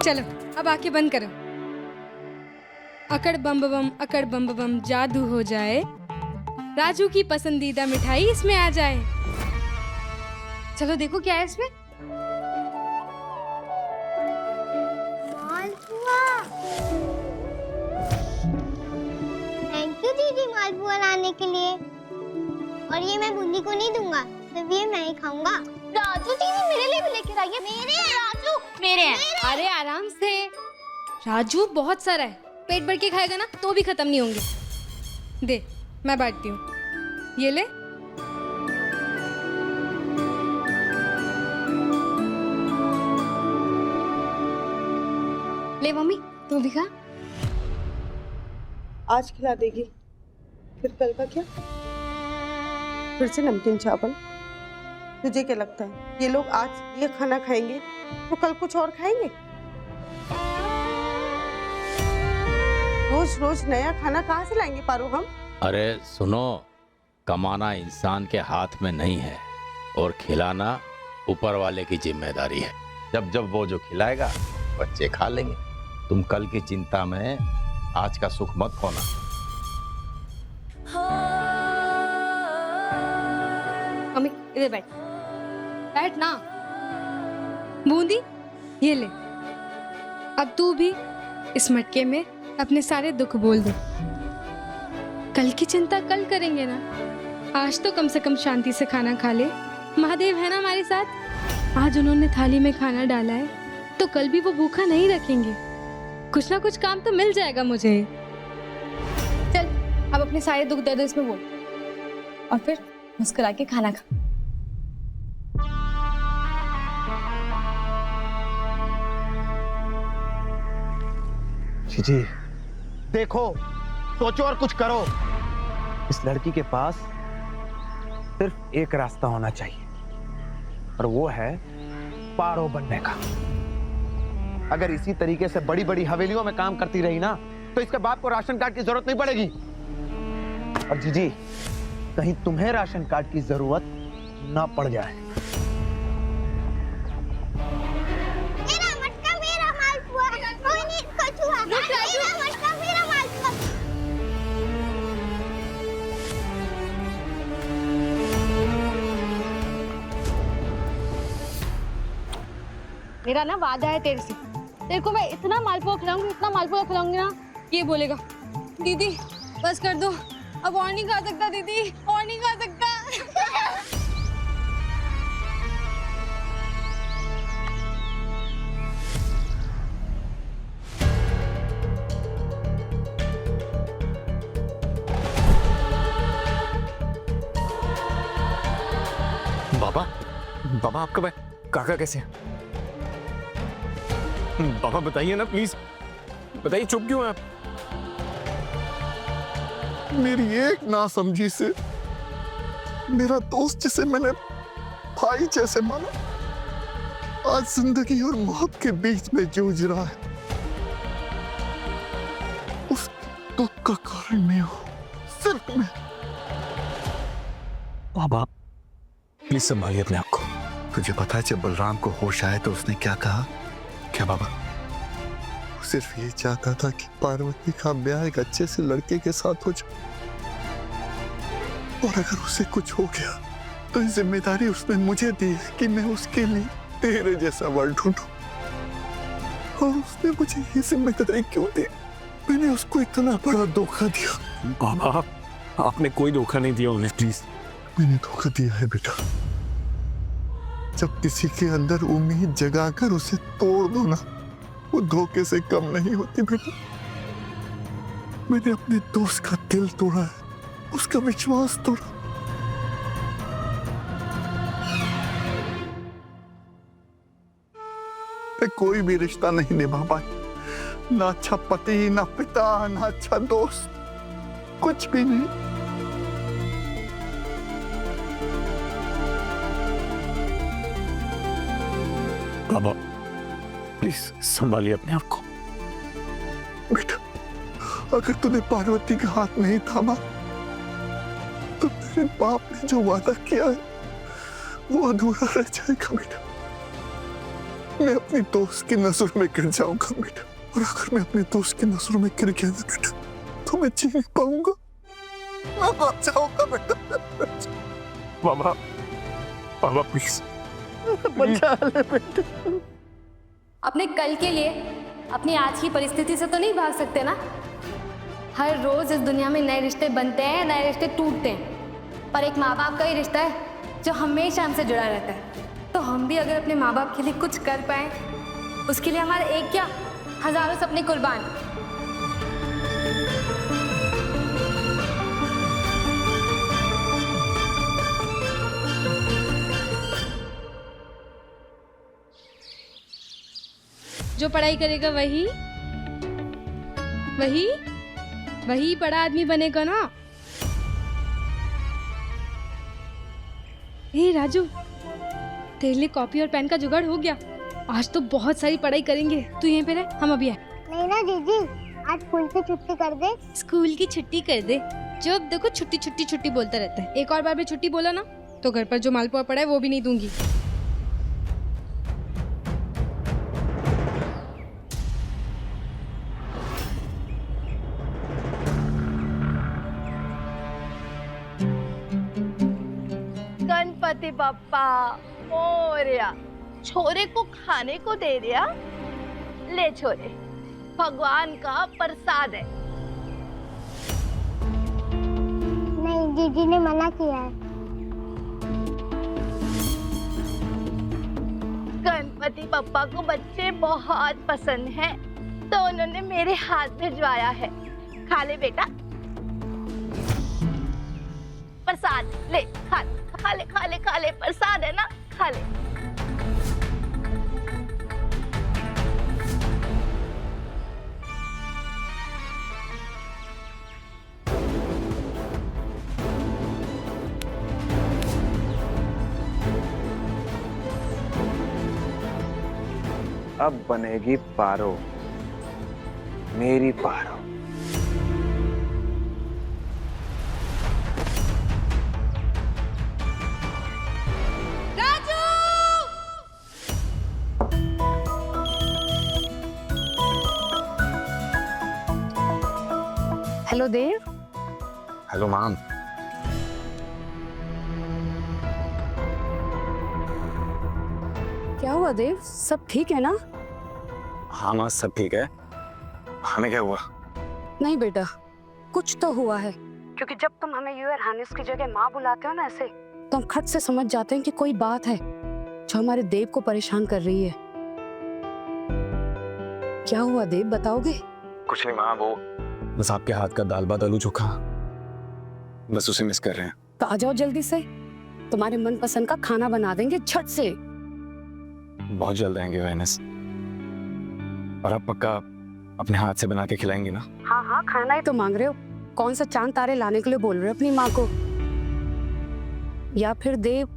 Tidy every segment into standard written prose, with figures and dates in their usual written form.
चलो अब आंखें बंद करो। अकड़ बम बम जादू हो जाए, राजू की पसंदीदा मिठाई इसमें आ जाए। चलो देखो क्या है इसमें। मालपुआ। थैंक यू दीदी मालपुआ लाने के लिए। और ये मैं बूंदी को नहीं दूंगा, सिर्फ ये मैं ही खाऊंगा। राजू दीदी मेरे लिए भी लेकर आइए। मेरे हैं राजू, मेरे हैं। अरे आराम से, राजू बहुत सारा है, पेट भर के खाएगा ना तो भी खत्म नहीं होंगे। दे मैं बांटती हूँ, ये ले। ले मम्मी तू भी खा। आज खिला देगी, फिर कल का क्या? फिर से नमकीन चावल? तुझे क्या लगता है ये लोग आज ये खाना खाएंगे तो कल कुछ और खाएंगे? रोज रोज नया खाना कहाँ से लाएंगे पारो हम? अरे सुनो, कमाना इंसान के हाथ में नहीं है और खिलाना ऊपर वाले की जिम्मेदारी है। जब जब वो जो खिलाएगा बच्चे खा लेंगे। तुम कल की चिंता में आज का सुख मत खोना। मम्मी इधर बैठ, बैठ ना। बूंदी ये ले, अब तू भी इस मटके में अपने सारे दुख बोल दो। कल की चिंता कल करेंगे ना, आज तो कम से कम शांति से खाना खा ले। महादेव है ना हमारे साथ। आज उन्होंने थाली में खाना डाला है तो कल भी वो भूखा नहीं रखेंगे। कुछ ना कुछ काम तो मिल जाएगा मुझे। चल अब अपने सारे दुख दर्द इसमें बोल और फिर मुस्कुरा के खाना खा। जी देखो, सोचो और कुछ करो। इस लड़की के पास सिर्फ एक रास्ता होना चाहिए और वो है पारो बनने का। अगर इसी तरीके से बड़ी बड़ी हवेलियों में काम करती रही ना तो इसके बाप को राशन कार्ड की जरूरत नहीं पड़ेगी। और जीजी, कहीं तुम्हें राशन कार्ड की जरूरत ना पड़ जाए। मेरा मटका मेरा मालपुआ, कोई नहीं इसको छुआ। मेरा मटका मेरा मालपुआ। मेरा ना वादा है तेरे से, तेरे को मैं इतना मालपुआ खिलाऊंगी, इतना मालपुआ खिलाऊंगी ना, ये बोलेगा दीदी बस कर दो, अब और नहीं खा सकता दीदी, और नहीं खा सकता। बाबा, बाबा आपका भाई काका कैसे हैं? बाबा बताइए ना प्लीज, बताइए, चुप क्यों हैं आप? मेरी एक नासमझी से मेरा दोस्त जिसे मैंने भाई जैसे माना आज जिंदगी और मौत के बीच में जूझ रहा है। उस दुख का कारण मैं हूं, सिर्फ मैं। बाबा प्लीज संभालिए अपने आप को। तुझे पता है जब बलराम को होश आया तो उसने क्या कहा? क्या बाबा? वो सिर्फ ये चाहता था कि पार्वती का ब्याह एक अच्छे से लड़के के साथ हो जाए, और अगर उसे कुछ हो गया तो ये जिम्मेदारी उसने मुझे दी है कि मैं उसके लिए तेरे जैसा वर ढूंढूं। और उसने मुझे ये जिम्मेदारी क्यों दी? मैंने उसको इतना बड़ा धोखा दिया। बाबा आपने कोई धोखा नहीं दिया उन्हें, प्लीज। मैंने धोखा दिया है बेटा। जब किसी के अंदर उम्मीद जगाकर उसे तोड़ दो ना, वो धोखे से कम नहीं होती बेटा। मैंने अपने दोस्त का दिल तोड़ा है, उसका विश्वास तोड़ा। मैं कोई भी रिश्ता नहीं निभा पाया, ना अच्छा पति, ना पिता, ना अच्छा दोस्त, कुछ भी नहीं। बाबा प्लीज संभालिए अपने आप को। बेटा, अगर तूने पार्वती का हाथ नहीं थामा तो तेरे बाप ने जो वादा किया है वो अधूरा रह जाएगा बेटा। मैं अपनी दोस्त की नजरों में गिर जाऊंगा बेटा, और अगर मैं अपने दोस्त की नजरों में गिर गया ना बेटा, तो मैं जी नहीं पाऊंगा, मैं मर जाऊंगा बेटा। बाबा, बाबा प्लीज बचा ले बेटा। अपने कल के लिए अपनी आज की परिस्थिति से तो नहीं भाग सकते ना। हर रोज इस दुनिया में नए रिश्ते बनते हैं, नए रिश्ते टूटते हैं, पर एक माँ बाप का ही रिश्ता है जो हमेशा हमसे जुड़ा रहता है। तो हम भी अगर अपने माँ बाप के लिए कुछ कर पाए, उसके लिए हमारे एक क्या हजारों सपने कुर्बान। जो पढ़ाई करेगा वही वही वही बड़ा आदमी बनेगा ना। हे राजू, तेरे लिए कॉपी और पेन का जुगाड़ हो गया। आज तो बहुत सारी पढ़ाई करेंगे। तू यहीं पे रह, हम अभी आए। नहीं ना दीदी, आज स्कूल की छुट्टी कर दे। स्कूल की छुट्टी कर दे। जब देखो छुट्टी छुट्टी छुट्टी बोलता रहता है। एक और बार भी छुट्टी बोला ना तो घर पर जो मालपुआ पड़ा है वो भी नहीं दूंगी। गणपति बप्पा मोरया। छोरे को खाने को दे दिया। ले छोरे, भगवान का प्रसाद है। नहीं, दीदी ने मना किया है। गणपति बप्पा को बच्चे बहुत पसंद हैं, तो उन्होंने मेरे हाथ भिजवाया है। खा ले बेटा, प्रसाद ले, खा ले, खा ले, खा ले, खा ले, प्रसाद है ना, खा ले। अब बनेगी पारो, मेरी Paro. Hello Dev. Hello ma'am. क्या हुआ देव, सब ठीक है ना? हाँ माँ, सब ठीक है। हमें क्या हुआ? नहीं बेटा, कुछ तो हुआ है, क्योंकि जब तुम हमें यूर हानिस की जगह माँ बुलाते हो ना ऐसे, तो हम खट से समझ जाते हैं कि कोई बात है जो हमारे देव को परेशान कर रही है। क्या हुआ देव, बताओगे? कुछ नहीं माँ, वो बस आपके हाथ का दाल भात आलू चोखा, बस उसे मिस कर रहे हैं। तो आ जाओ जल्दी से, तुम्हारे मनपसंद का खाना बना देंगे झट से। बहुत जल्द आएंगे वाइनस, और आप पक्का अपने हाथ से बना के खिलाएंगे ना? हाँ हाँ, खाना ही तो मांग रहे हो। कौन सा चांद तारे लाने के लिए बोल रहे हो अपनी माँ को? या फिर देव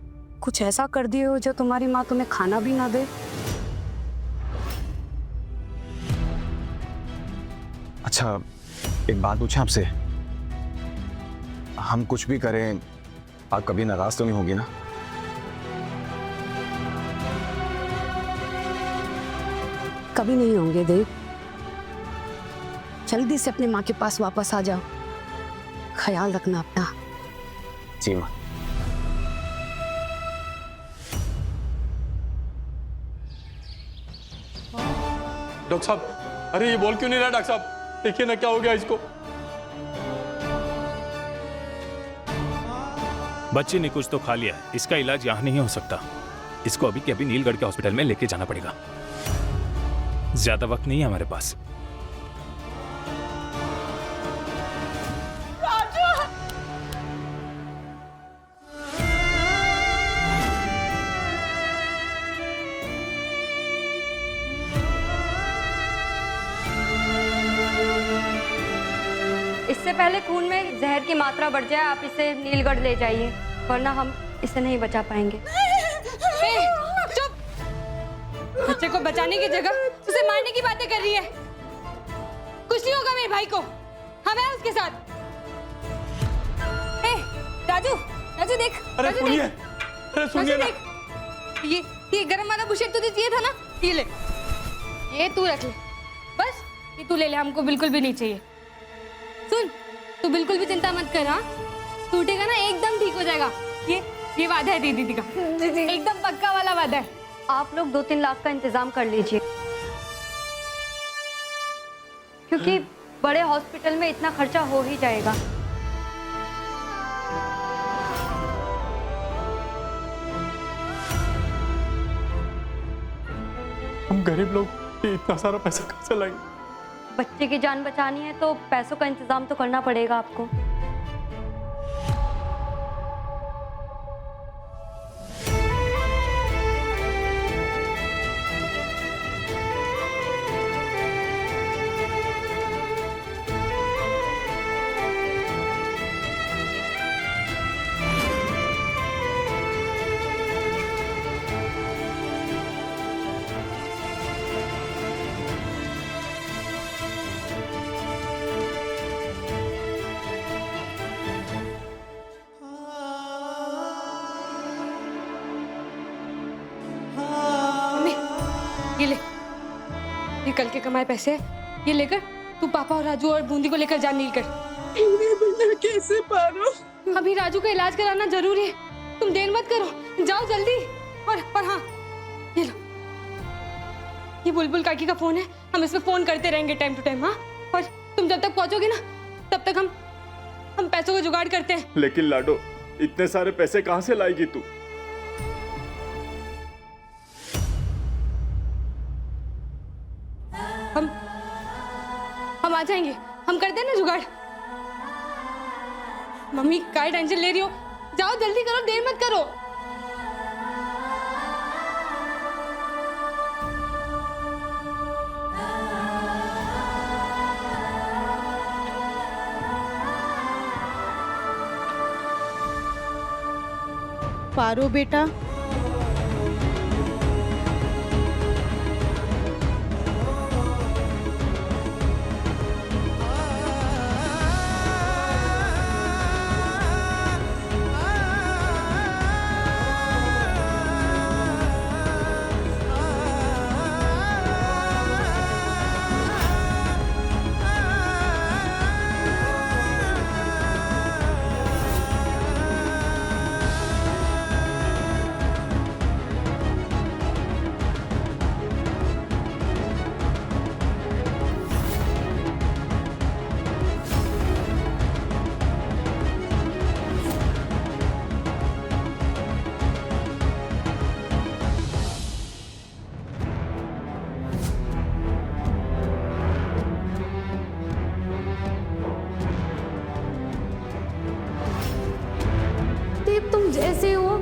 कुछ ऐसा कर दिए हो जो तुम्हारी माँ तुम्हें खाना भी ना दे? अच्छा, एक बात पूछें आपसे, हम कुछ भी करें आप कभी नाराज तो नहीं होगी ना? कभी नहीं होंगे देव। जल्दी से अपनी माँ के पास वापस आ जाओ। ख्याल रखना अपना। जी माँ। डॉक्टर साहब, अरे ये बोल क्यों नहीं रहा डॉक्टर साहब? देखिए ना क्या हो गया इसको। बच्चे ने कुछ तो खा लिया है, इसका इलाज यहाँ नहीं हो सकता। इसको अभी के अभी नीलगढ़ के हॉस्पिटल में लेके जाना पड़ेगा। ज्यादा वक्त नहीं है हमारे पास। इससे पहले खून में जहर की मात्रा बढ़ जाए, आप इसे नीलगढ़ ले जाइए, वरना हम इसे नहीं बचा पाएंगे। चुप! बच्चे को बचाने की जगह उसे मारने की बातें कर रही है। कुछ नहीं होगा मेरे भाई को, हम हैं उसके साथ। राजू, राजू देख। अरे सुनिए, अरे सुनिए ना। ये गरम वाला बुशेट तुझे चाहिए था ना, ये ले, ये तू रख ले, बस ये तू ले ले, हमको बिल्कुल भी नहीं चाहिए। सुन, तू बिल्कुल भी चिंता मत कर, हाँ? टूटेगा ना एकदम ठीक हो जाएगा। ये वादा है दीदी का, एकदम पक्का वाला वादा है। आप लोग 2-3 लाख का इंतजाम कर लीजिए, क्योंकि बड़े हॉस्पिटल में इतना खर्चा हो ही जाएगा। हम गरीब लोग इतना सारा पैसा कैसे लाएंगे? बच्चे की जान बचानी है तो पैसों का इंतजाम तो करना पड़ेगा आपको। ये ले, ये कल के कमाए पैसे हैं, ये लेकर तू पापा और राजू और बूंदी को लेकर जा नीलगढ़। कैसे पारो? अभी राजू का इलाज कराना जरूरी है, तुम देर मत करो, जाओ जल्दी। और हाँ, ये लो, ये बुलबुल काकी का फोन है, हम इस पे फोन करते रहेंगे टाइम टू टाइम, हाँ? और तुम जब तक पहुंचोगे ना, तब तक हम पैसों का जुगाड़ करते हैं। लेकिन लाडो, इतने सारे पैसे कहाँ से लाएगी तू? हम आ जाएंगे, हम करते हैं ना जुगाड़। मम्मी काय टेंशन ले रही हो, जाओ जल्दी करो, देर मत करो। पारो बेटा, देव, तुम जैसे हो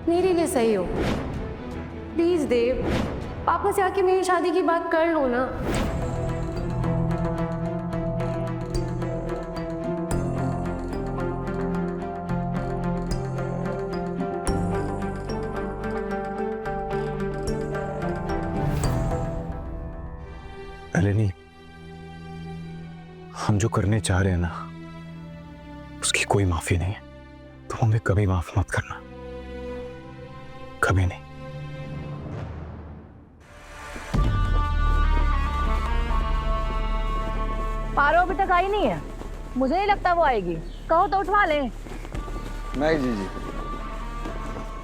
मेरे लिए सही हो। प्लीज देव, पापा से आके मेरी शादी की बात कर लो ना। नलिनी, हम जो करने चाह रहे हैं ना, उसकी कोई माफी नहीं है। तुम हमें कभी माफ मत करना, कभी नहीं। पारो अभी तक आई नहीं है, मुझे नहीं लगता वो आएगी। कहो तो उठवा ले। नहीं जीजी,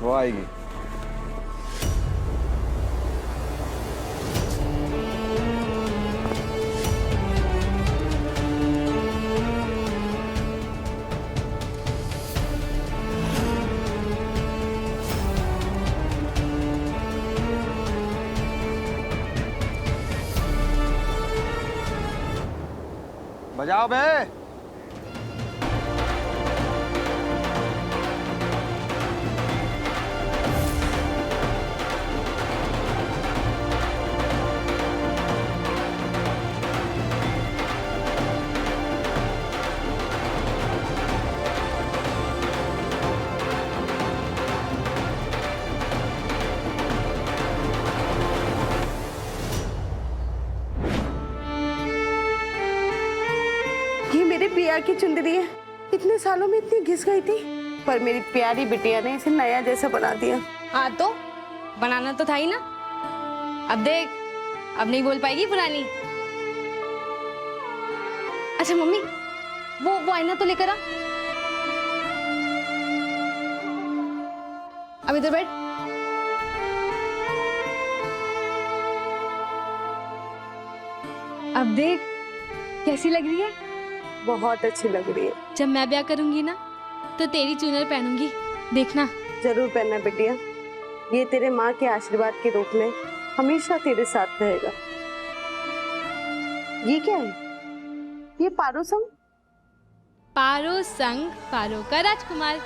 वो आएगी। बजाओ बे। ये मेरे पिया की चुंदरी है, इतने सालों में इतनी घिस गई थी, पर मेरी प्यारी बिटिया ने इसे नया जैसा बना दिया। हाँ तो बनाना तो था ही ना। अब देख, अब नहीं बोल पाएगी पुरानी। अच्छा मम्मी, वो आईना तो लेकर आ। अब इधर बैठ। अब देख कैसी लग रही है। बहुत अच्छी लग रही है। जब मैं ब्याह करूंगी ना तो तेरी चुनर पहनूंगी, देखना। जरूर पहनना बिटिया, ये तेरे माँ के आशीर्वाद के रूप में हमेशा तेरे साथ रहेगा। ये क्या है? ये पारो संग? पारो संग पारो का राजकुमार।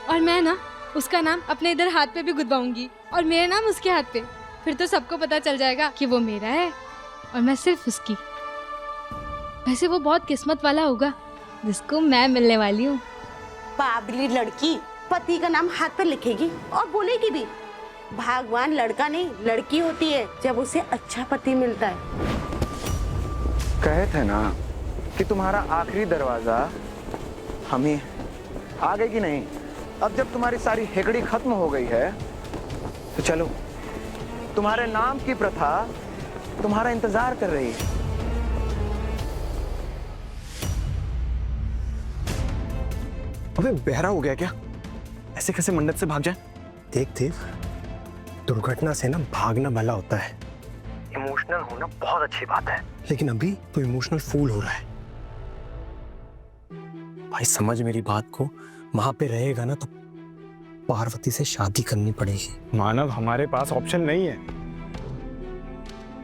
और मैं ना उसका नाम अपने इधर हाथ पे भी गुदवाऊंगी और मेरा नाम उसके हाथ पे। फिर तो सबको पता चल जाएगा कि वो मेरा है और मैं सिर्फ उसकी। वैसे वो बहुत किस्मत वाला होगा जिसको मैं मिलने वाली हूँ। बाबली लड़की पति का नाम हाथ पर लिखेगी और बोलेगी भी। भगवान लड़का नहीं लड़की होती है जब उसे अच्छा पति मिलता है। कहे थे ना कि तुम्हारा आखिरी दरवाजा हम ही। आगे की नहीं। अब जब तुम्हारी सारी हेकड़ी खत्म हो गई है तो चलो, तुम्हारे नाम की प्रथा तुम्हारा इंतजार कर रही है। अबे बहरा हो गया क्या? ऐसे कैसे मंडप से भाग जाए? देख देव, दुर्घटना से ना भागना भला होता है, इमोशनल होना बहुत अच्छी बात है, लेकिन अभी तो इमोशनल फूल हो रहा है। भाई समझ मेरी बात को, वहां पे रहेगा ना तो पार्वती से शादी करनी पड़ेगी। मानव, हमारे पास ऑप्शन नहीं है।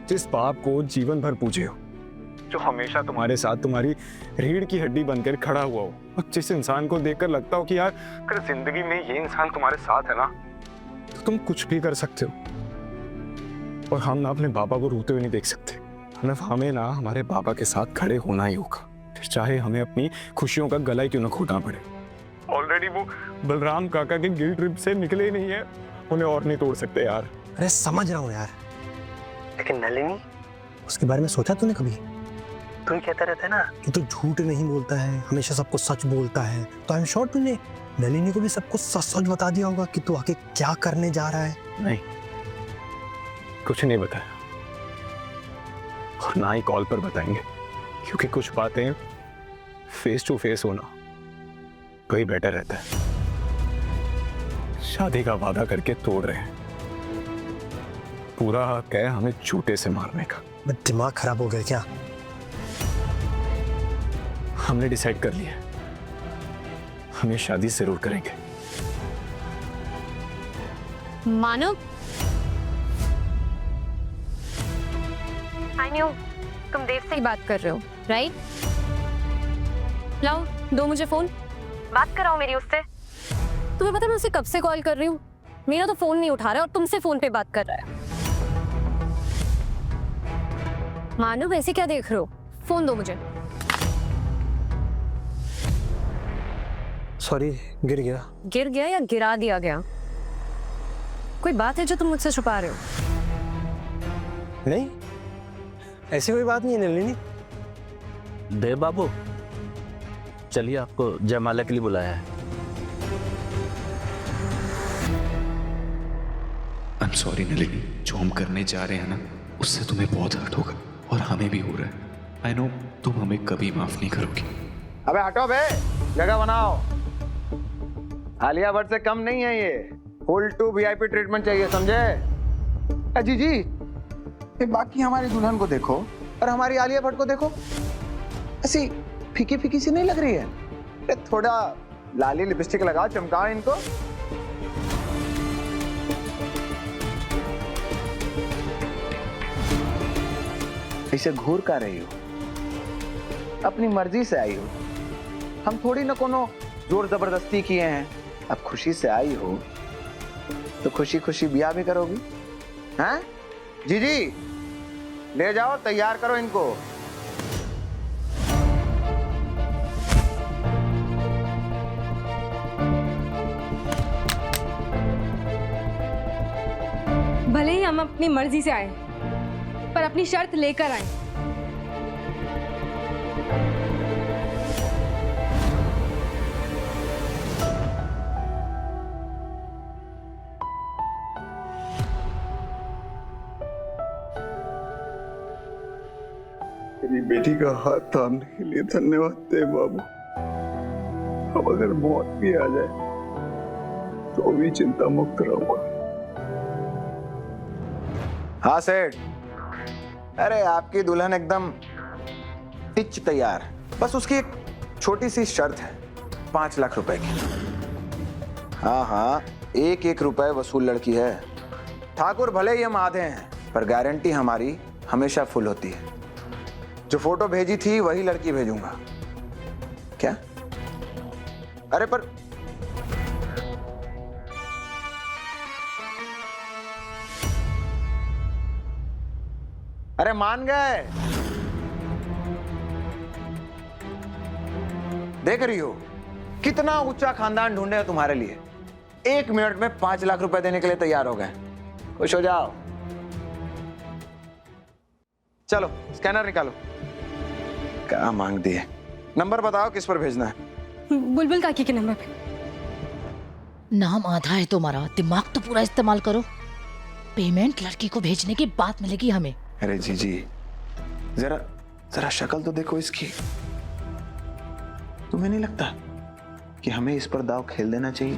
जिस पाप को जीवन भर पूजे हो, जो हमेशा तुम्हारे साथ तुम्हारी रीढ़ की हड्डी बनकर खड़ा हुआ हो, और जिस इंसान को देखकर लगता हो कि यार अगर जिंदगी में ये इंसान तुम्हारे साथ है ना तो तुम कुछ भी कर सकते हो। और हम ना अपने बाबा को रोते हुए नहीं देख सकते। हमें ना हमारे बाबा के साथ खड़े होना ही होगा, चाहे हमें अपनी खुशियों का गला ही क्यों ना घोटना पड़े। ऑलरेडी वो बलराम काका के गिल्ड ट्रिप से निकले ही नहीं है, उन्हें और नहीं तोड़ सकते यार। अरे समझ रहा हूँ यार, लेकिन नलिनी, उसके बारे में सोचा तूने कभी? तू ही कहता रहता है ना कि तू झूठ नहीं बोलता है, हमेशा सबको सच बोलता है, तो आई एम श्योर तूने नलिनी को भी सबको सच सच बता दिया होगा कि तू आगे क्या करने जा रहा है। नहीं, कुछ नहीं बताया और ना ही कॉल पर बताएंगे, क्योंकि कुछ बातें फेस टू फेस होना कहीं बेटर रहता है। शादी का वादा करके तोड़ रहे हैं, पूरा हक है हमें झूठे से मारने का। दिमाग खराब हो गया क्या? हमने डिसाइड कर लिया, हम शादी जरूर करेंगे। मानव, आई न्यू तुम देव से ही बात कर रहे हो, राइट? लाओ दो मुझे फोन, बात कराओ मेरी उससे। तुम्हें पता है मैं उसे कब से कॉल कर रही हूँ, मेरा तो फोन नहीं उठा रहा और तुमसे फोन पे बात कर रहा है। मानव ऐसे क्या देख रहे हो, फोन दो मुझे। सॉरी, गिर गया। गिर गया या गिरा दिया गया? कोई बात है जो तुम मुझसे छुपा रहे हो? नहीं, ऐसी कोई बात नहीं है नलिनी। देव बाबू, चलिए आपको जयमाला के लिए बुलाया है। आई एम सॉरी नलिनी, जो हम करने जा रहे हैं ना उससे तुम्हें बहुत हर्ट होगा और हमें भी हो रहा है। आई नो तुम हमें कभी माफ नहीं करोगी। अबे हटो बे, जगह बनाओ। आलिया भट्ट से कम नहीं है ये, फुल टू वीआईपी ट्रीटमेंट चाहिए, समझे? जी जी, ये बाकी हमारी दुल्हन को देखो और हमारी आलिया भट्ट को देखो, ऐसी फीकी फीकी सी नहीं लग रही है? अरे थोड़ा लाली लिपस्टिक लगाओ, चमकाओ इनको। इसे घूर का रही हो, अपनी मर्जी से आई हो, हम थोड़ी ना कोनो जोर जबरदस्ती किए हैं। अब खुशी से आई हो तो खुशी खुशी ब्याह भी करोगी, हैं? जी जी, ले जाओ, तैयार करो इनको। भले ही हम अपनी मर्जी से आए पर अपनी शर्त लेकर आए। मेरी बेटी का हाथ थामने के लिए धन्यवाद दे बाबू। अब अगर मौत भी आ जाए तो भी चिंता मुक्त रहूंगा। हाँ सेठ, अरे आपकी दुल्हन एकदम टिच तैयार। बस उसकी एक छोटी सी शर्त है, 5 लाख रुपए की। हाँ हाँ, एक एक रुपए वसूल लड़की है। ठाकुर भले ही हम आधे हैं, पर गारंटी हमारी हमेशा फुल होती है। जो फोटो भेजी थी वही लड़की भेजूंगा। क्या? अरे पर अरे मान गए? देख रही हो कितना ऊंचा खानदान ढूंढे हो तुम्हारे लिए। 1 मिनट में 5 लाख रुपए देने के लिए तैयार हो गए। खुश हो जाओ। चलो स्कैनर निकालो। क्या मांग दिए? नंबर बताओ किस पर भेजना है। बुलबुल काकी के नंबर पे। नाम आधा है तुम्हारा, दिमाग तो पूरा इस्तेमाल करो। पेमेंट लड़की को भेजने के बाद मिलेगी हमें। अरे जीजी, जरा जरा शक्ल तो देखो इसकी। तुम्हें नहीं लगता कि हमें इस पर दाव खेल देना चाहिए?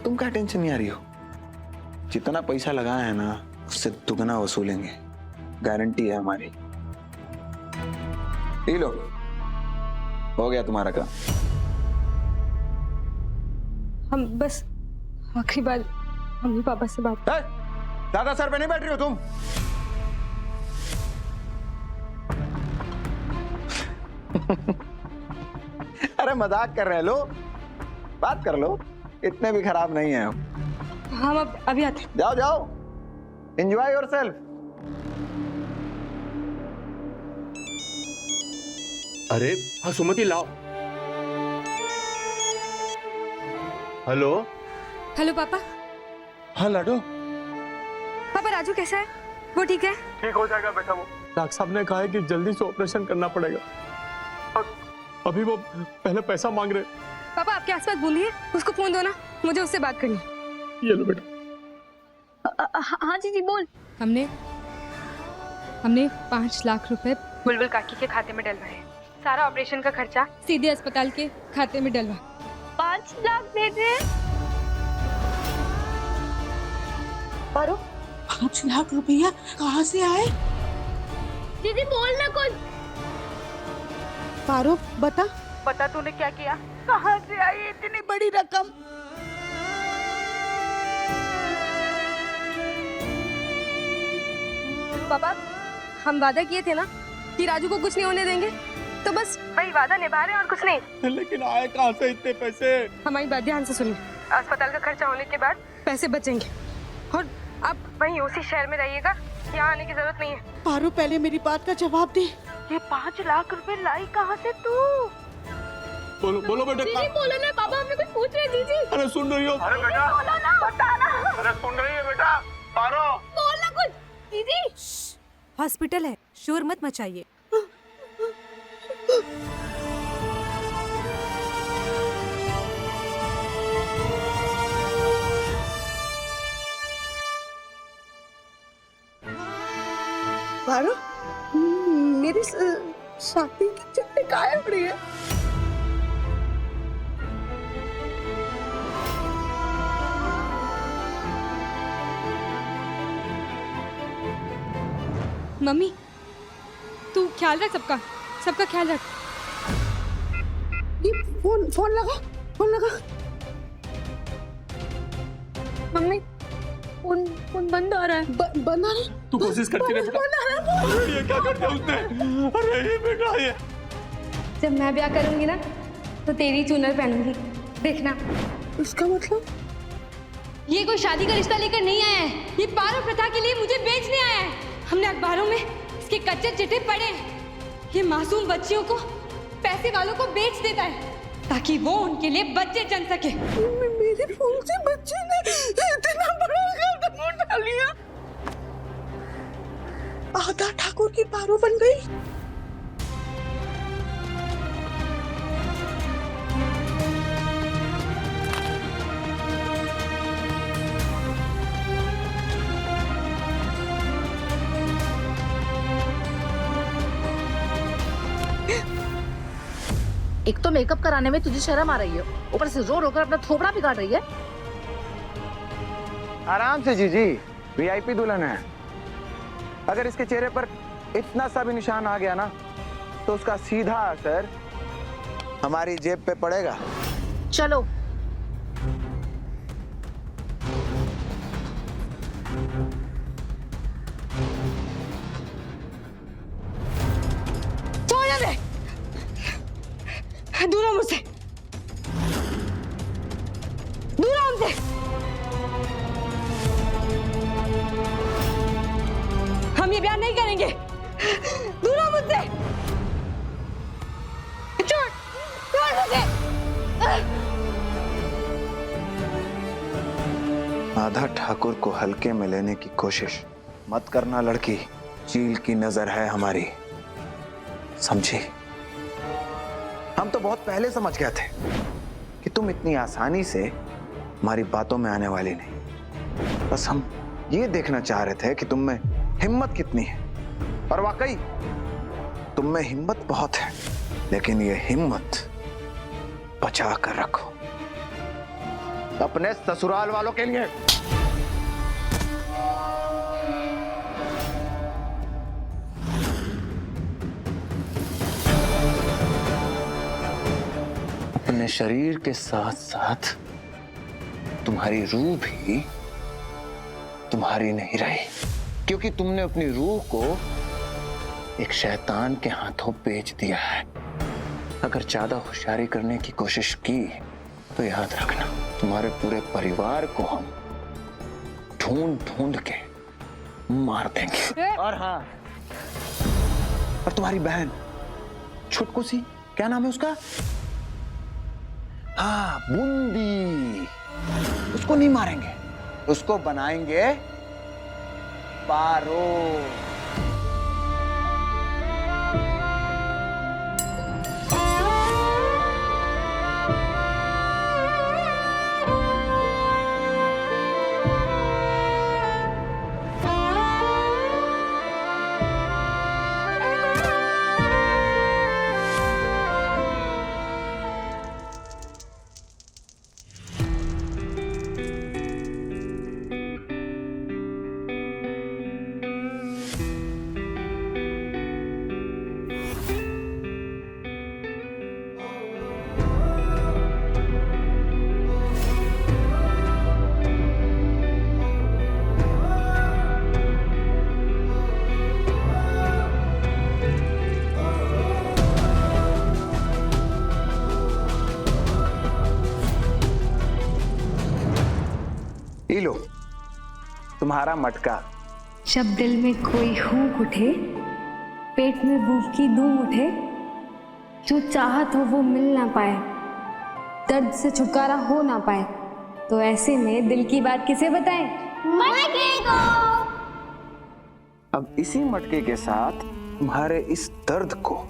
तुम क्या टेंशन नहीं आ रही हो? जितना पैसा लगाया है ना, उससे दुगना वसूलेंगे। गारंटी है हमारी। ये लो, हो गया तुम्हारा काम। हम बस आखिरी बार मम्मी पापा से बात। दादा सर पे नहीं बैठ रही हो तुम? अरे मजाक कर रहे हैं। लो बात कर लो, इतने भी खराब नहीं है हम। अब अभी आते। जाओ जाओ, एंजॉय योरसेल्फ। अरे हाँ सुमति लाओ। हेलो। हेलो पापा। हाँ लाडो। पापा राजू कैसा है? वो ठीक है? ठीक हो जाएगा बेटा। वो डॉक्टर साहब ने कहा है कि जल्दी से ऑपरेशन करना पड़ेगा। अभी वो पहले पैसा मांग रहे। पापा आपके आसपास बूंदी है, उसको फोन दो ना, मुझे उससे बात करनी है। ये लो बेटा। हाँ जी बोल। हमने 5 लाख रुपए बुलबुल काकी के खाते में डलवाए। सारा ऑपरेशन का खर्चा सीधे अस्पताल के खाते में डलवा। 5 लाख भेजे। पारो, 5 लाख रुपया कहाँ से आए? दीदी बोल ना कुछ। पारो बता। पता तूने क्या किया? कहाँ से आई इतनी बड़ी रकम? पापा हम वादा किए थे ना कि राजू को कुछ नहीं होने देंगे, तो बस वही वादा निभा रहे हैं और कुछ नहीं। लेकिन आए कहाँ से इतने पैसे? हमारी बात ध्यान से सुनिए। अस्पताल का खर्चा होने के बाद पैसे बचेंगे और आप वहीं उसी शहर में रहिएगा, यहाँ आने की जरूरत नहीं है। पारो पहले मेरी बात का जवाब दे। ये 5 लाख रुपए लाई कहाँ से तू? बोलो बोलो बेटा। दीदी बोलो ना, पापा हमें कुछ पूछ रहे। दीदी अरे सुन रही हो? अरे बेटा बोलो ना, बता ना। अरे सुन रही है बेटा? पारो बोल ना कुछ। दीदी हॉस्पिटल है, शोर मत मचाइए। पारो, मेरी शादी की चिट्ठी गायब रही है। मम्मी तू ख्याल रख सबका ख्याल रख। ये फोन लगा। मम्मी फोन बंद आ रहा है। बंद आ रहा है? तू कोशिश करती रह बेटा। अरे ये क्या कर दिया उसने? अरे ये बेटा ये। जब मैं ब्याह करूंगी ना तो तेरी चूनर पहनूंगी, देखना। इसका मतलब? ये कोई शादी का रिश्ता लेकर नहीं आया है, ये पारो प्रथा के लिए मुझे बेचने आया है। हमने अखबारों में इसके कच्चे चिट्ठे पढ़े हैं। ये मासूम बच्चियों को पैसे वालों को बेच देता है ताकि वो उनके लिए बच्चे जन सके। मेरे फोन से बच्चे ने इतना बड़ा कदम उठा लिया। आधा ठाकुर की पारो बन गई। एक तो मेकअप कराने में तुझे शर्म आ रही है, ऊपर से रो रो कर अपना थोपड़ा बिगाड़ रही है। आराम से जीजी, वीआईपी दुल्हन है। अगर इसके चेहरे पर इतना सा भी निशान आ गया ना तो उसका सीधा असर हमारी जेब पे पड़ेगा। चलो। छोड़ दे, दूर हो मुझसे, दूर हो मुझसे। हम ये बयान नहीं करेंगे, दूर हो मुझसे, छोड़ छोड़ मुझे। आधा ठाकुर को हल्के में लेने की कोशिश मत करना लड़की, चील की नजर है हमारी, समझी? हम तो बहुत पहले समझ गए थे कि तुम इतनी आसानी से हमारी बातों में आने वाली नहीं। बस हम ये देखना चाह रहे थे कि तुम में हिम्मत कितनी है, और वाकई तुम में हिम्मत बहुत है, लेकिन ये हिम्मत बचा कर रखो अपने ससुराल वालों के लिए। अपने शरीर के साथ साथ तुम्हारी रूह भी तुम्हारी नहीं रही, क्योंकि तुमने अपनी रूह को एक शैतान के हाथों बेच दिया है। अगर ज्यादा होशियारी करने की कोशिश की तो याद रखना, तुम्हारे पूरे परिवार को हम ढूंढ ढूंढ के मार देंगे। और हाँ, और तुम्हारी बहन छुटकू सी, क्या नाम है उसका? हाँ, बूंदी, उसको नहीं मारेंगे, उसको बनाएंगे पारो। लो तुम्हारा मटका। जब दिल में कोई हुक उठे, पेट में भूख की धूम उठे, जो चाहत हो वो मिल ना पाए, दर्द से छुटकारा हो ना पाए, तो ऐसे में दिल की बात किसे बताएं? मटके को। अब इसी मटके के साथ तुम्हारे इस दर्द को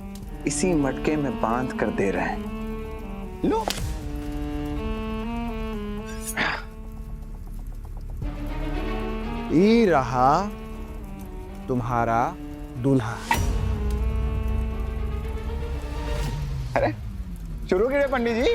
इसी मटके में बांध कर दे रहे हैं। लो। ये रहा तुम्हारा दूल्हा। अरे शुरू कीजिए पंडित जी।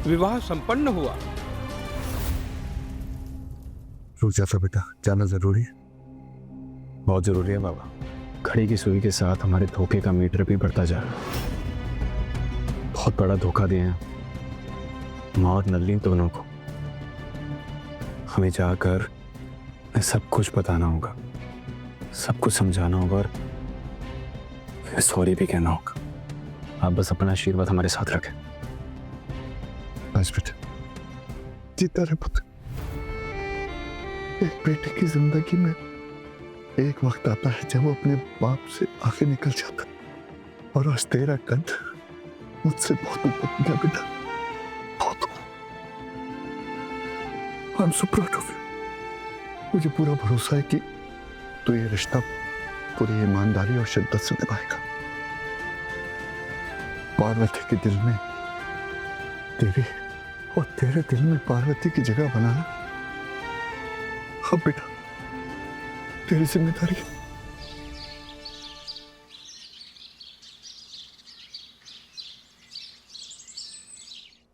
विवाह संपन्न हुआ। रुक जा था बेटा, जाना जरूरी है। बहुत जरूरी है बाबा। घड़ी की सुई के साथ हमारे धोखे का मीटर भी बढ़ता जा रहा है। बहुत बड़ा धोखा दिए हैं माँ और नलिनी दोनों को। हमें जाकर सब कुछ बताना होगा, सब कुछ समझाना होगा और सॉरी भी कहना होगा। आप बस अपना आशीर्वाद हमारे साथ रखें। बस बेटा, जीता रहे पुत्र। एक बेटे की जिंदगी में एक वक्त आता है जब वो अपने बाप से आगे निकल जाता है, और आज तेरा कद मुझसे बहुत ऊपर गया बेटा, बहुत। I'm so proud of you। मुझे पूरा भरोसा है कि तू ये रिश्ता पूरी ईमानदारी और शिद्दत से निभाएगा। पार्वती के दिल में तेरी और तेरे दिल में पार्वती की जगह बनाना अब बेटा तेरी जिम्मेदारी है।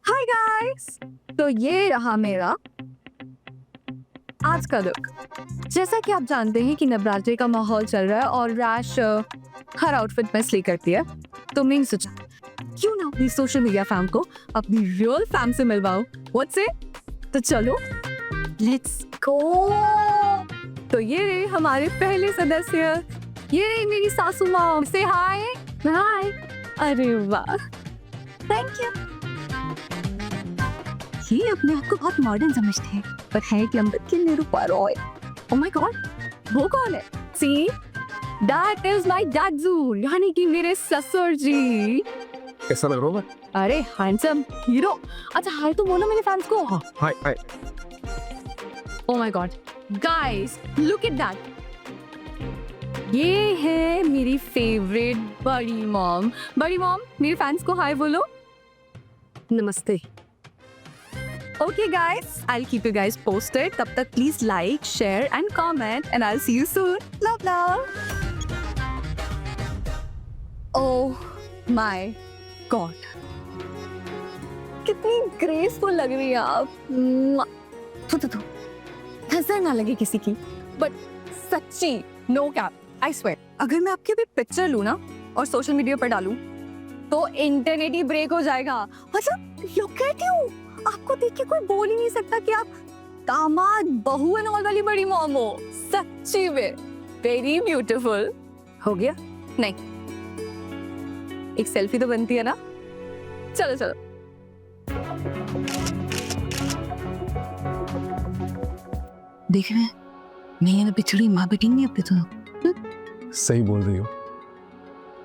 हाय गाइस, तो ये रहा मेरा आज का लुक। जैसा कि आप जानते हैं कि नवरात्रि का माहौल चल रहा है और रैश हर आउटफिट में स्ले करती है, तो मैंने सोचा क्यों ना अपनी सोशल मीडिया फैम को अपनी रियल फैम से मिलवाओ। What's it? तो चलो लेट्स गो। तो ये रहे हमारे पहले सदस्य, ये रही मेरी सासू माँ। से हाय। हाय। अरे वाह, थैंक यू। ये अपने आप को बहुत मॉडर्न समझते हैं, पर है कि अंदर के निरूपा रॉय। ओह माय गॉड, वो कौन है? सी, दैट इज माय डैडू, यानी कि मेरे ससुर जी। कैसा लग रहा हूँ मैं? अरे हैंडसम हीरो। अच्छा हाय तो बोलो मेरे फैंस को। Hi hi. Oh my God guys, look at that. ये है मेरी फेवरेट बड़ी मॉम। बड़ी मॉम, मेरे फैंस को हाय बोलो। नमस्ते। Okay guys, I'll keep you guys posted. तब तक please like, share and comment and I'll see you soon. Love love. Oh my God. कितनी graceful लग रही है आप। थू। नजर ना लगे किसी की, but सच्ची no cap, I swear. अगर मैं आपकी अभी पिक्चर लूँ ना और सोशल मीडिया पर डालूं, तो इंटरनेट ही ब्रेक हो जाएगा। मतलब look at you. आपको देख के कोई बोल ही नहीं सकता कि आप दामाद बहू एंड ऑल वाली बड़ी मॉम हो। सच्ची में वेरी ब्यूटीफुल। हो गया? नहीं, एक सेल्फी तो बनती है ना। चलो चलो। देख रहे हैं, मैं बिछड़ी माँ बेटी नहीं अपने तो। सही बोल रही हो।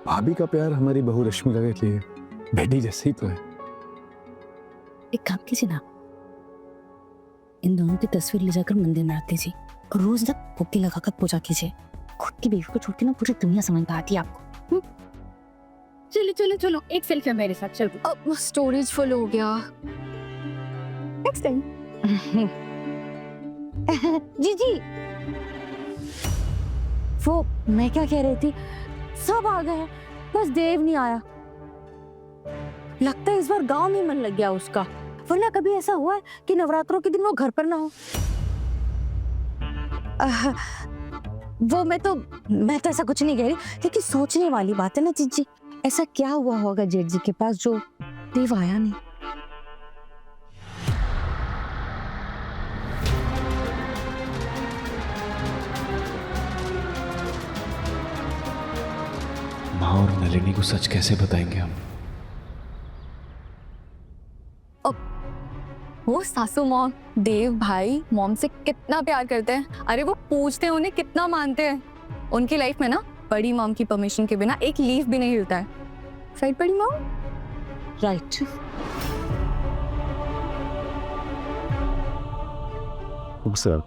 भाभी का प्यार हमारी बहू रश्मिका के लिए बेटी जैसे ही तो है। एक काम कीजिए ना, इन दोनों की तस्वीर ले जाकर मंदिर में रख दीजिए और रोज तक भुक्की लगाकर पूजा कीजिए। खुद की बीवी को छोड़ के ना पूरी दुनिया समझ में आती है आपको। चलो चलो चलो, एक सेल्फी मेरे साथ। चलो, अब स्टोरेज फुल हो गया। Next time. जी जी, वो मैं क्या कह रही थी, सब आ गए हैं, बस देव नहीं आया। लगता है इस बार गांव में मन लग गया उसका, वरना कभी ऐसा हुआ है कि नवरात्रों के दिन वो घर पर ना हो। वो मैं तो ऐसा कुछ नहीं कह रही, लेकिन सोचने वाली बात है ना जीजी, ऐसा क्या हुआ होगा जेठ जी के पास जो देव आया नहीं। माँ और नलिनी को सच कैसे बताएंगे हम? वो सासू मॉम देव भाई मॉम से कितना प्यार करते हैं। अरे वो पूछते हैं उन्हें कितना मानते हैं। उनकी लाइफ में ना बड़ी मॉम की परमिशन के बिना एक लीफ भी नहीं हिलता है। राइट बड़ी मॉम? राइट। सर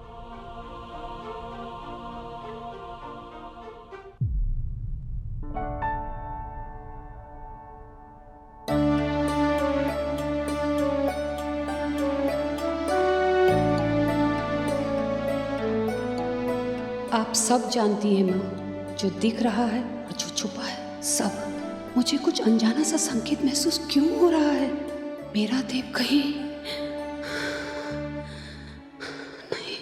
आप सब जानती हैं माँ, जो दिख रहा है और जो छुपा है सब। मुझे कुछ अनजाना सा संकेत महसूस क्यों हो रहा है। मेरा देव कहीं नहीं।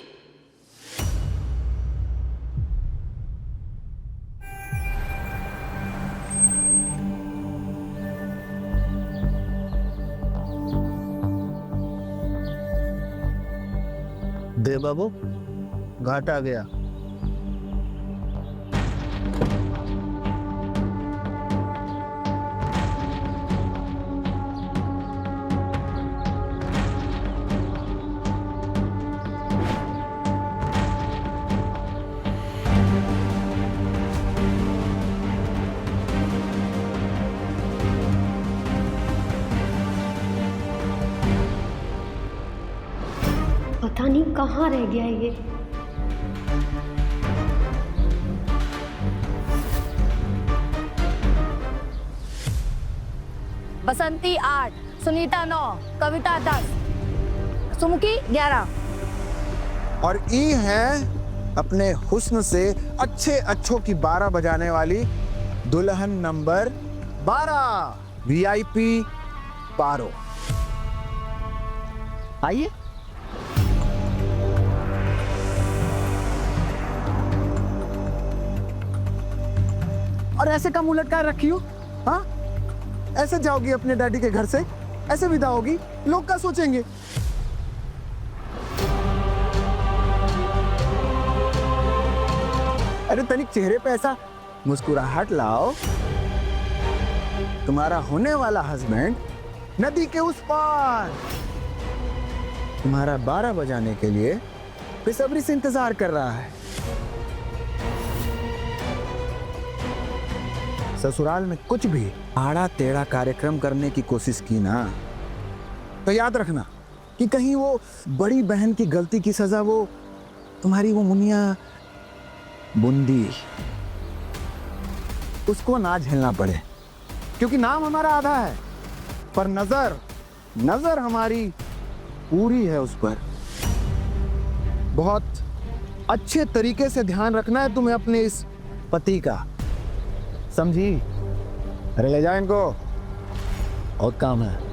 देव बाबू, घाट आ गया। पता नहीं कहाँ रह गया ये। बसंती 8, सुनीता 9, कविता 10, सुमुखी 11। और ई है अपने हुस्न से अच्छे अच्छों की 12 बजाने वाली दुल्हन नंबर 12, वीआईपी पारो। आइए। और ऐसे कम उलट कर रखी हो? हाँ, ऐसे जाओगी अपने डैडी के घर से, ऐसे विदा होगी, लोग क्या सोचेंगे? अरे तनिक चेहरे पे ऐसा मुस्कुराहट लाओ। तुम्हारा होने वाला हस्बैंड नदी के उस पार तुम्हारा 12 बजाने के लिए बेसब्री से इंतजार कर रहा है। ससुराल में कुछ भी आड़ा टेढ़ा कार्यक्रम करने की कोशिश की ना, तो याद रखना कि कहीं वो बड़ी बहन की गलती की सजा वो तुम्हारी वो मुनिया बूंदी उसको ना झेलना पड़े, क्योंकि नाम हमारा आधा है पर नजर हमारी पूरी है उस पर। बहुत अच्छे तरीके से ध्यान रखना है तुम्हें अपने इस पति का, समझी? अरे ले जाओ इनको, बहुत काम है।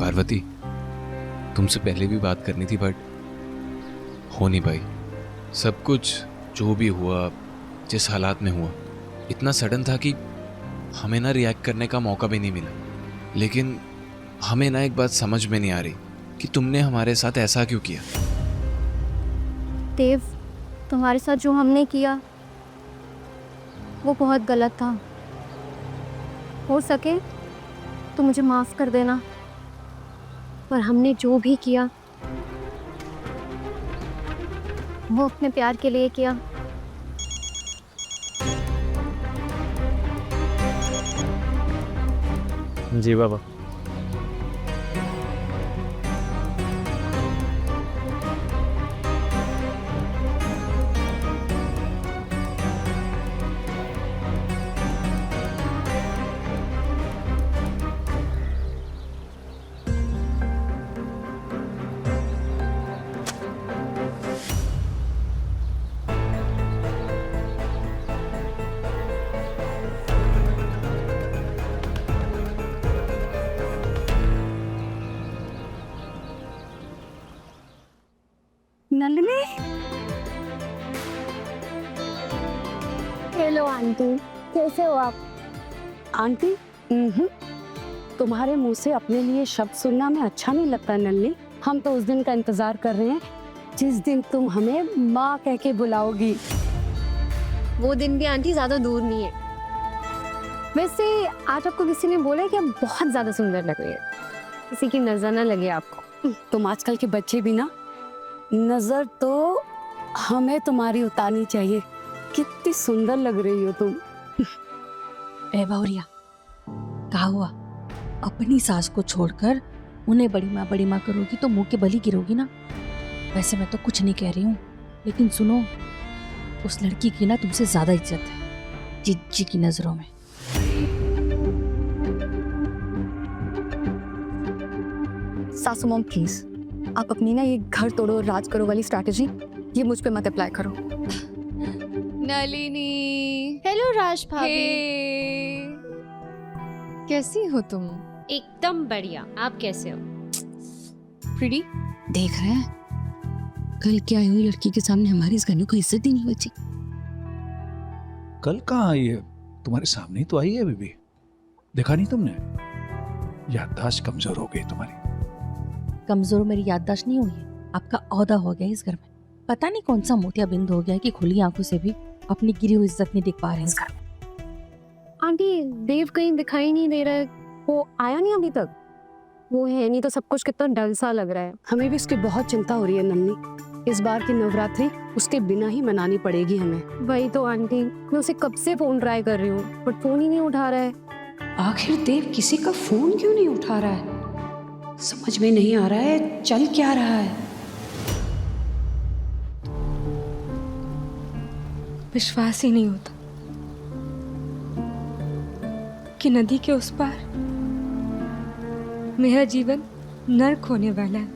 पार्वती, तुमसे पहले भी बात करनी थी बट हो नहीं पाई। सब कुछ जो भी हुआ, जिस हालात में हुआ, इतना सडन था कि हमें ना रिएक्ट करने का मौका भी नहीं मिला। लेकिन हमें ना एक बात समझ में नहीं आ रही कि तुमने हमारे साथ ऐसा क्यों किया। देव, तुम्हारे साथ जो हमने किया वो बहुत गलत था। हो सके तो मुझे माफ कर देना, पर हमने जो भी किया वो अपने प्यार के लिए किया। जी बाबा। नलिनी, हेलो आंटी, कैसे हो आप? आंटी, तुम्हारे मुंह से अपने लिए शब्द सुनना में अच्छा नहीं लगता नलिनी। हम तो उस दिन का इंतजार कर रहे हैं जिस दिन तुम हमें माँ कह के बुलाओगी। वो दिन भी आंटी ज्यादा दूर नहीं है। वैसे आज आपको किसी ने बोला कि आप बहुत ज्यादा सुंदर लग रही है, किसी की नजर ना लगे आपको। तुम आजकल के बच्चे भी ना, नजर तो हमें तुम्हारी उतारनी चाहिए। कितनी सुंदर लग रही हो तुम। ए बहुरिया, कहा हुआ अपनी सास को छोड़कर उन्हें बड़ी माँ करोगी तो मुंह के बली गिरोगी ना। वैसे मैं तो कुछ नहीं कह रही हूँ, लेकिन सुनो, उस लड़की की ना तुमसे ज्यादा इज्जत है जीजी की नजरों में। सासू मॉम प्लीज, आप अपनी ना ये घर तोड़ो राज करो वाली स्ट्रैटेजी ये मुझ पे मत अप्लाई करो। नलिनी। हेलो राज भाभी। कैसी हो तुम? एकदम बढ़िया, आप कैसे हो? प्रीटी, देख रहे हैं, कल क्या आई हुई लड़की के सामने हमारी इस घर को इज्जत ही नहीं बची। कल कहाँ आई है? तुम्हारे सामने ही तो आई है बीबी। देखा नहीं तुमने? याददाश्त कमजोर हो गई तुम्हारी। कमजोर मेरी याददाश्त नहीं हुई है, आपका औहदा हो गया इस घर में। पता नहीं कौन सा मोतियाबिंद हो गया कि खुली आंखों से भी अपनी गिरी हुई इज्जत नहीं देख पा रहे हैं इस घर में। आंटी, देव कहीं दिखाई नहीं दे रहा है, वो आया नहीं अभी तक। वो है नहीं तो सब कुछ कितना डल सा लग रहा है। हमें भी उसकी बहुत चिंता हो रही है नन्नी। इस बार की नवरात्रि उसके बिना ही मनानी पड़ेगी हमें। वही तो आंटी, मैं उसे कब से फोन ट्राई कर रही हूँ बट फोन ही नहीं उठा रहा है। आखिर देव किसी का फोन क्यों नहीं उठा रहा है? समझ में नहीं आ रहा है चल क्या रहा है। विश्वास ही नहीं होता कि नदी के उस पार मेरा जीवन नर्क होने वाला है।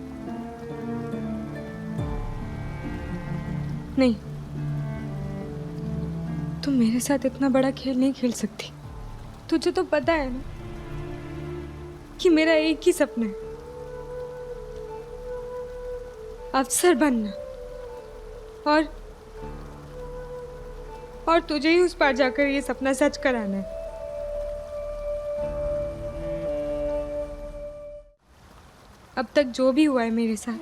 नहीं, तुम मेरे साथ इतना बड़ा खेल नहीं खेल सकती। तुझे तो पता है ना कि मेरा एक ही सपना है, अफसर बनना, और तुझे ही उस पार जाकर ये सपना सच कराना है। अब तक जो भी हुआ है मेरे साथ,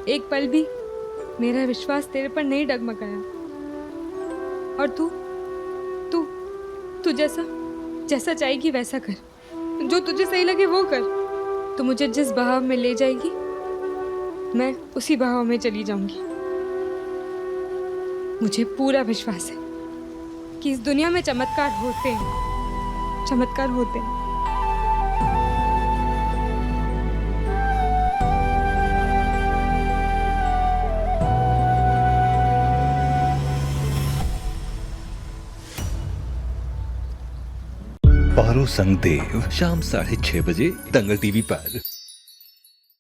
एक पल भी मेरा विश्वास तेरे पर नहीं डगमगाया। और तू जैसा चाहेगी वैसा कर, जो तुझे सही लगे वो कर। तो मुझे जिस बहाव में ले जाएगी मैं उसी बहाव में चली जाऊंगी। मुझे पूरा विश्वास है कि इस दुनिया में चमत्कार होते हैं, चमत्कार होते हैं। पारो संग देव शाम 6:30 बजे दंगल टीवी पर।